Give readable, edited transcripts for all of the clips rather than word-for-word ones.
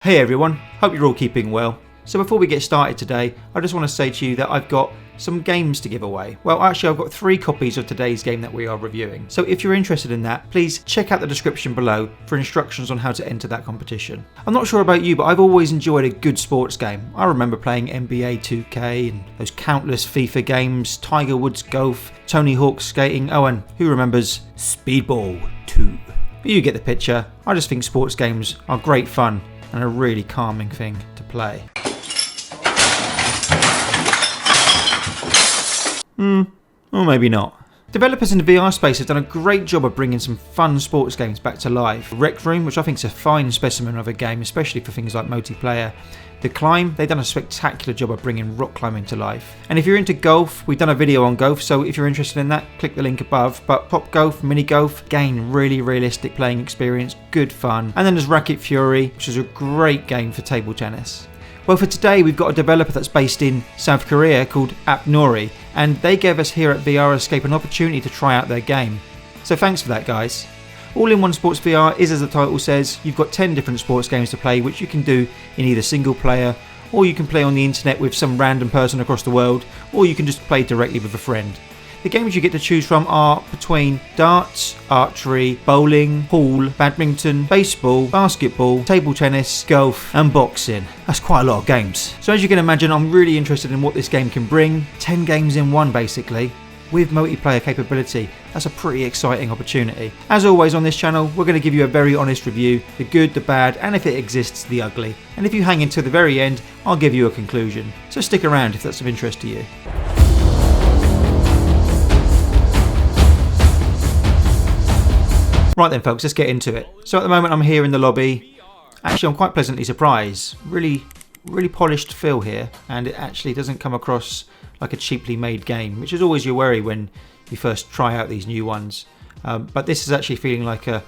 Hey everyone, hope you're all keeping well. So before we get started today, I just want to say to you that I've got some games to give away. Well, actually I've got 3 copies of today's game that we are reviewing. So if you're interested in that, please check out the description below for instructions on how to enter that competition. I'm not sure about you, but I've always enjoyed a good sports game. I remember playing NBA 2K and those countless FIFA games, Tiger Woods golf, Tony Hawk's skating, oh and who remembers Speedball 2? But you get the picture. I just think sports games are great fun and a really calming thing to play. Or maybe not. Developers in the VR space have done a great job of bringing some fun sports games back to life. Rec Room, which I think is a fine specimen of a game, especially for things like multiplayer. The Climb, they've done a spectacular job of bringing rock climbing to life. And if you're into golf, we've done a video on golf, so if you're interested in that, click the link above. But Top Golf, Mini Golf, again, really realistic playing experience, good fun. And then there's Racket Fury, which is a great game for table tennis. Well, for today, we've got a developer that's based in South Korea called Appnori, and they gave us here at VR Escape an opportunity to try out their game. So thanks for that, guys. All-in-One Sports VR is, as the title says, you've got 10 different sports games to play, which you can do in either single player, or you can play on the internet with some random person across the world, or you can just play directly with a friend. The games you get to choose from are between darts, archery, bowling, pool, badminton, baseball, basketball, table tennis, golf and boxing. That's quite a lot of games. So as you can imagine, I'm really interested in what this game can bring. 10 games in one basically, with multiplayer capability. That's a pretty exciting opportunity. As always on this channel, we're going to give you a very honest review, the good, the bad, and if it exists, the ugly. And if you hang until the very end, I'll give you a conclusion. So stick around if that's of interest to you. Right then folks, let's get into it. So at the moment I'm here in the lobby. Actually I'm quite pleasantly surprised. Really polished feel here, and it actually doesn't come across like a cheaply made game, which is always your worry when you first try out these new ones. But this is actually feeling like a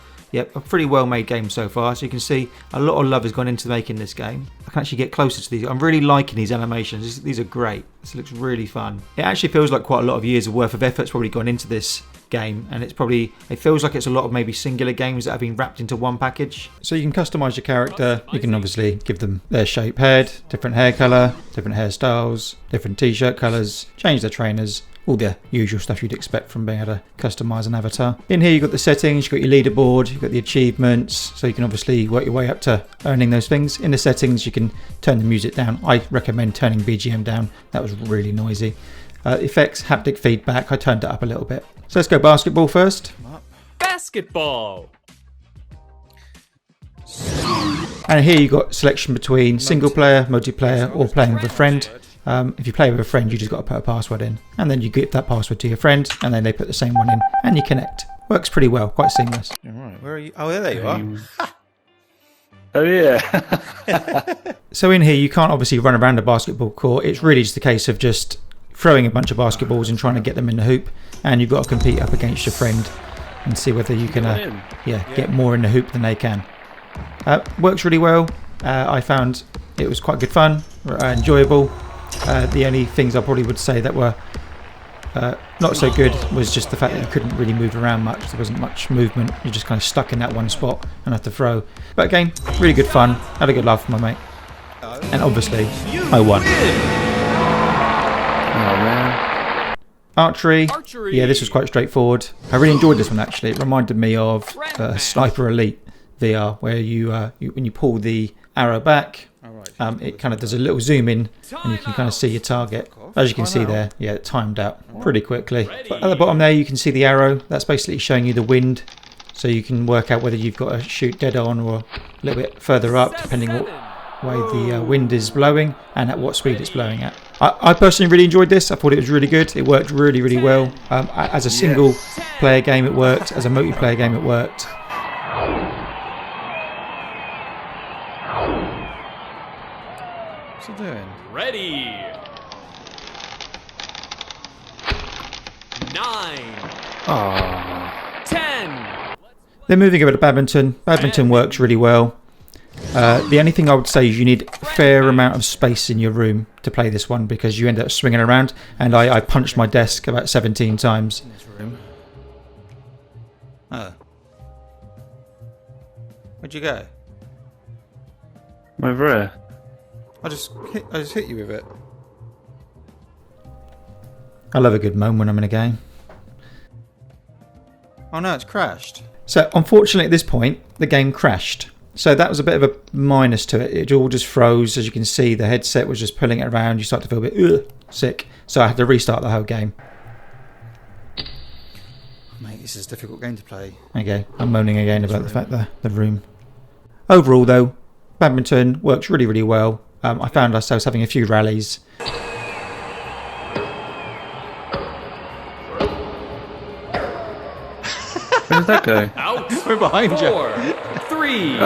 pretty well made game so far. So you can see a lot of love has gone into making this game. I can actually get closer to these. I'm really liking these animations. These are great. This looks really fun. It actually feels like quite a lot of years of worth of effort's probably gone into this game, and it feels like it's a lot of maybe singular games that have been wrapped into one package. So you can customize your character. You can obviously give them their shape, head, different hair color, different hairstyles, different t-shirt colors, change their trainers, all the usual stuff you'd expect from being able to customize an avatar. In here you've got the settings, you've got your leaderboard, you've got the achievements, so you can obviously work your way up to earning those things. In the settings you can turn the music down. I recommend turning BGM down, that was really noisy. Effects, haptic feedback, I turned it up a little bit. So let's go basketball first. Basketball! And here you've got selection between single player, multiplayer, or playing with a friend. If you play with a friend, you just got to put a password in, and then you give that password to your friend, and then they put the same one in, and you connect. Works pretty well, quite seamless. All right, where are you? Oh, there you are. Oh yeah. So in here, you can't obviously run around a basketball court. It's really just a case of just throwing a bunch of basketballs and trying to get them in the hoop, and you've got to compete up against your friend and see whether you can get more in the hoop than they can. Works really well. I found it was quite good fun, enjoyable. The only things I probably would say that were not so good was just the fact that you couldn't really move around much. There wasn't much movement. You're just kind of stuck in that one spot and have to throw. But again, really good fun. Had a good laugh with my mate. And obviously, I won. Oh man. Archery. Yeah, this was quite straightforward. I really enjoyed this one actually. It reminded me of Sniper Elite VR, where you when you pull the arrow back, it kind of does a little zoom in and you can kind of see your target. As you can see there, yeah, it timed out pretty quickly. But at the bottom there you can see the arrow. That's basically showing you the wind, so you can work out whether you've got to shoot dead on or a little bit further up, depending what way the wind is blowing and at what speed it's blowing at. I personally really enjoyed this. I thought it was really good. It worked really well. As a single player game it worked. As a multiplayer game it worked. What's he doing? Ready. 9. Oh. 10. Then moving over to badminton. Badminton works really well. The only thing I would say is you need a fair amount of space in your room to play this one, because you end up swinging around, and I punched my desk about 17 times. In this room. Oh. Where'd you go? Over here. I just hit you with it. I love a good moan when I'm in a game. Oh no, it's crashed. So unfortunately at this point, the game crashed. So that was a bit of a minus to it. It all just froze. As you can see, the headset was just pulling it around. You start to feel a bit sick. So I had to restart the whole game. Mate, this is a difficult game to play. Okay, I'm moaning again about the fact that the room. Overall though, badminton works really, really well. I found ourselves having a few rallies. Where did that go? Out. We're behind 4, 3.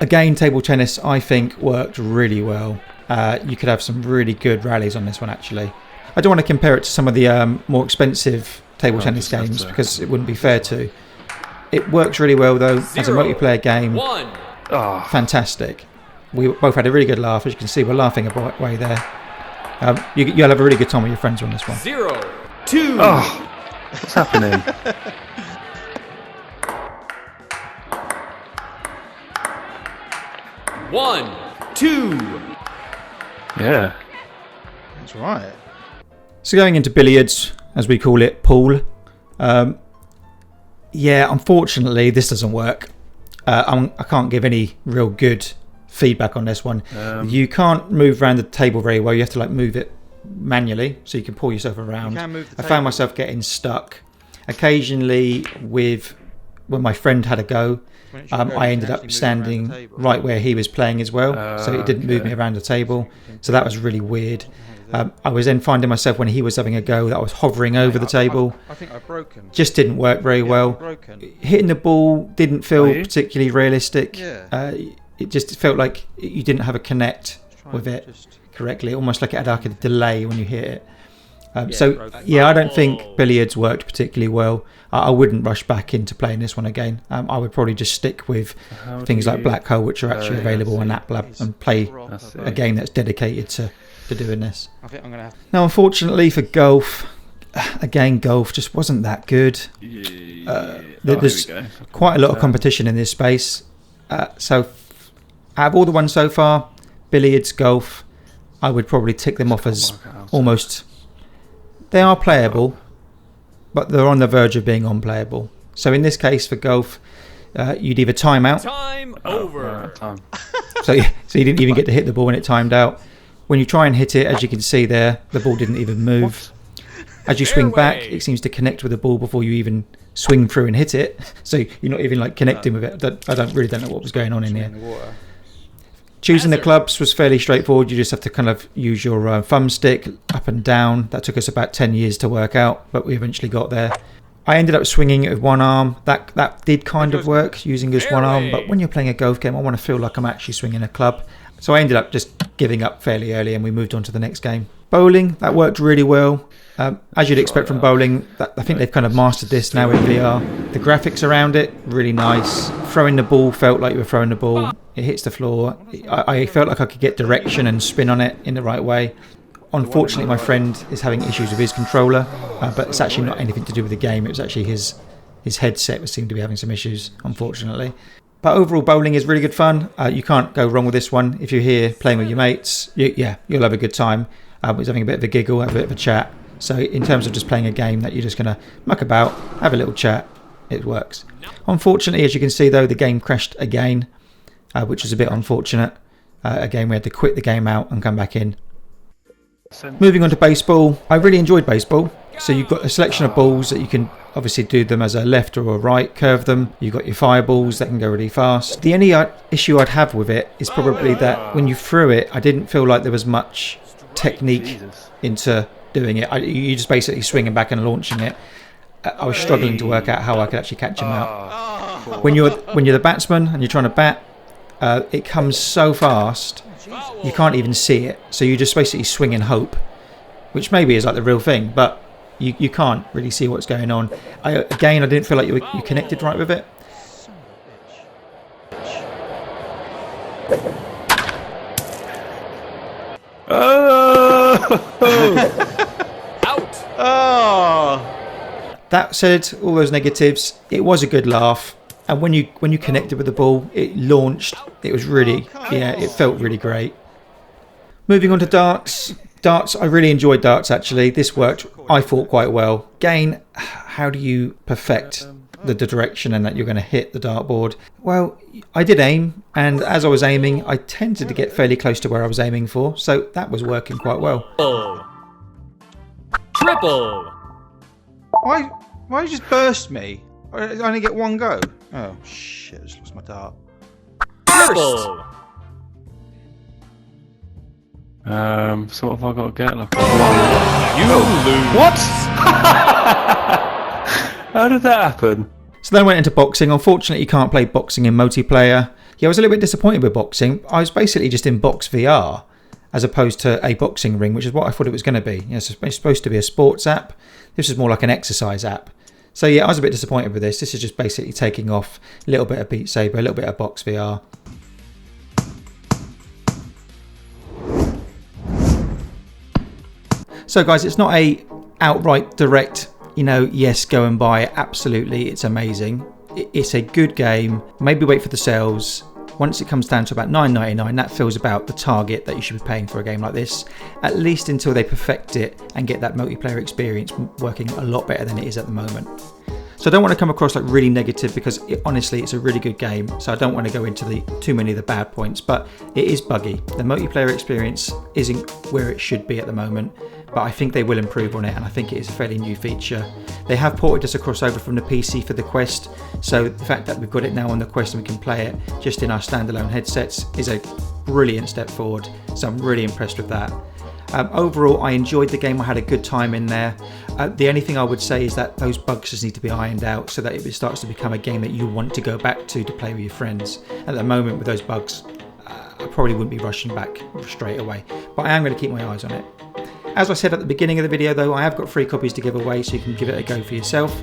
Again, table tennis I think worked really well. You could have some really good rallies on this one actually. I don't want to compare it to some of the more expensive table tennis games because it wouldn't be fair to. It works really well though. As a multiplayer game, 1. fantastic. We both had a really good laugh. As you can see, we're laughing away there. You'll have a really good time with your friends on this one. 0, 2. Oh, What's happening? 1, 2. yeah. That's right. So going into billiards, as we call it, pool. Yeah, unfortunately, this doesn't work. I can't give any real good feedback on this one. You can't move around the table very well. You have to like move it manually so you can pull yourself around. You can move the I found table. myself getting stuck. Occasionally, when my friend had a go, I ended up standing right where he was playing as well, so it didn't move me around the table. So that was really weird. I was then finding myself when he was having a go that I was hovering over the table. I think I've broken. Just didn't work very well. Broken. Hitting the ball didn't feel Are you? particularly realistic. Yeah. It just felt like you didn't have a connect with it correctly, almost like it had like a delay when you hit it. I don't think billiards worked particularly well. I wouldn't rush back into playing this one again. I would probably just stick with things like Black Hole, which are actually available on App Lab, and play a game that's dedicated to doing this. I think I'm gonna have. Now, unfortunately for golf, again, golf just wasn't that good. There's quite a lot of competition in this space. So, out of all the ones so far, billiards, golf, I would probably tick them off as almost. They are playable, but they're on the verge of being unplayable. So in this case, for golf, you'd either time out. Time over. Time. So you didn't even get to hit the ball when it timed out. When you try and hit it, as you can see there, the ball didn't even move. As you swing back, it seems to connect with the ball before you even swing through and hit it. So you're not even like connecting with it. I don't know what was going on in here. Choosing the clubs was fairly straightforward. You just have to kind of use your thumbstick up and down. That took us about 10 years to work out, but we eventually got there. I ended up swinging it with one arm. That did kind of work, using just one arm. But when you're playing a golf game, I want to feel like I'm actually swinging a club. So I ended up just giving up fairly early, and we moved on to the next game. Bowling, that worked really well. As you'd expect from bowling, I think they've kind of mastered this now in VR. The graphics around it, really nice. Throwing the ball felt like you were throwing the ball. It hits the floor. I felt like I could get direction and spin on it in the right way. Unfortunately, my friend is having issues with his controller, but it's actually not anything to do with the game. It was actually his headset that seemed to be having some issues, unfortunately. But overall, bowling is really good fun. You can't go wrong with this one. If you're here playing with your mates, you'll have a good time. It's having a bit of a giggle, have a bit of a chat. So in terms of just playing a game that you're just going to muck about, have a little chat, it works. Unfortunately, as you can see though, the game crashed again, which is a bit unfortunate. Again, we had to quit the game out and come back in. Moving on to baseball, I really enjoyed baseball. So you've got a selection of balls that you can obviously do them as a left or a right, curve them. You've got your fireballs that can go really fast. The only issue I'd have with it is probably that when you threw it, I didn't feel like there was much technique into doing it. You just basically swinging back and launching it. I was struggling to work out how I could actually catch him out. When you're the batsman and you're trying to bat, it comes so fast you can't even see it. So you just basically swing and hope, which maybe is like the real thing, but you can't really see what's going on. I didn't feel like you connected right with it. Out. Oh. That said, all those negatives, it was a good laugh. And when you connected with the ball, it launched. It was really, yeah, it felt really great. Moving on to darts. Darts, I really enjoyed darts actually. This worked, I thought, quite well. Again, how do you perfect the direction and that you're going to hit the dartboard? Well, I did aim, and as I was aiming, I tended to get fairly close to where I was aiming for, so that was working quite well. Triple. Why you just burst me? I only get one go. Oh shit! I just lost my dart. Triple. So what have I got to get? Like You lose. what? How did that happen? So then I went into boxing. Unfortunately, you can't play boxing in multiplayer. Yeah, I was a little bit disappointed with boxing. I was basically just in box VR as opposed to a boxing ring, which is what I thought it was going to be. You know, it's supposed to be a sports app. This is more like an exercise app. So yeah, I was a bit disappointed with this. This is just basically taking off a little bit of Beat Saber, a little bit of box VR. So guys, it's not a outright direct, you know, yes, go and buy it. Absolutely, it's amazing. It's a good game. Maybe wait for the sales. Once it comes down to about $9.99, that feels about the target that you should be paying for a game like this, at least until they perfect it and get that multiplayer experience working a lot better than it is at the moment. So I don't want to come across like really negative, because honestly, it's a really good game. So I don't want to go into too many of the bad points, but it is buggy. The multiplayer experience isn't where it should be at the moment, but I think they will improve on it, and I think it is a fairly new feature. They have ported us across over from the PC for the Quest, so the fact that we've got it now on the Quest and we can play it just in our standalone headsets is a brilliant step forward, so I'm really impressed with that. Overall, I enjoyed the game. I had a good time in there. The only thing I would say is that those bugs just need to be ironed out so that it starts to become a game that you want to go back to play with your friends. At the moment with those bugs, I probably wouldn't be rushing back straight away, but I am going to keep my eyes on it. As I said at the beginning of the video though, I have got 3 copies to give away, so you can give it a go for yourself.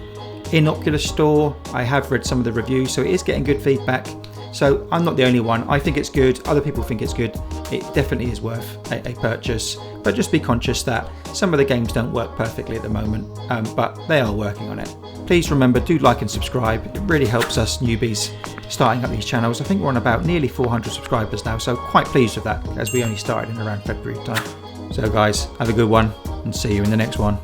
In Oculus Store, I have read some of the reviews, so it is getting good feedback. So I'm not the only one. I think it's good. Other people think it's good. It definitely is worth a purchase. But just be conscious that some of the games don't work perfectly at the moment, but they are working on it. Please remember, do like and subscribe. It really helps us newbies starting up these channels. I think we're on about nearly 400 subscribers now, so quite pleased with that, as we only started in around February time. So guys, have a good one, and see you in the next one.